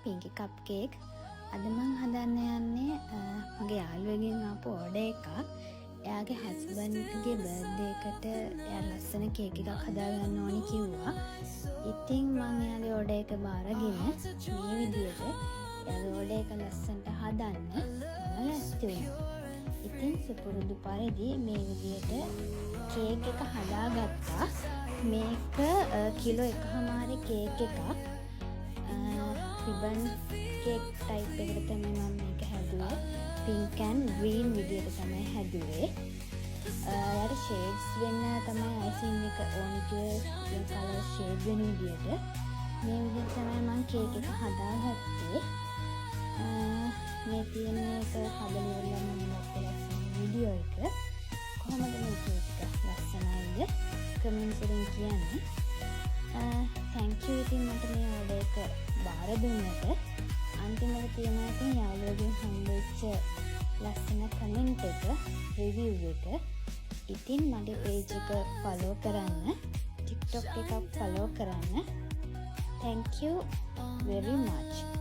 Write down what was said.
පිංකි කප් cake. අද මම හදන්න යන්නේ මගේ යාළුවෙක්ගෙන් ආපු ඕඩර් එකක්. එයාගේ හස්බන්ඩ්ගේ බර්ත්ඩේ එකට එයා ලස්සන කේක් එකක් හදාගන්න ඕනි කිව්වා. ඉතින් මම එයාගේ ඕඩර් එක බාරගෙන මේ විදියට එයාගේ ඕඩර් එක ලස්සනට හදන්න මම ලෑස්ති වුණා. ඉතින් සුපුරුදු පරිදි මේ විදියට කේක් එක හදාගත්තා. මේක කිලෝ 1.5 කේක් එකක්. රිබන් කේක් ටයිප් එකකට තමයි මම මේක හැදුවේ. පින්ක් ඇන්ඩ් ග්‍රීන් විදියට තමයි හැදුවේ. යාර ෂේඩ්ස් වෙන්න තමයි අයිසිං එක ඕනි කියලා කලර් ෂේඩ් වෙන විදියට මේ විදිහට තමයි මම කේක් එක හදාගත්තේ. මේ තියෙන එක හදලා ඉවරලා මම ලස්සන වීඩියෝ එක. කොහොමද මේ කේක් එක ලස්සනයිද? කමෙන්ට්ස් වලින් කියන්න. thank you ඉතින් මට මේ ඕඩර් එක බාර දුන්නට. අන්තිමට තියෙනවා ඉතින් යාළුවගෙන් හම්බෙච්ච ලස්සන කමෙන්ට් එක, රිවිව් එක. ඉතින් මගේ page එක follow කරන්න, TikTok එකක් follow කරන්න. thank you very much.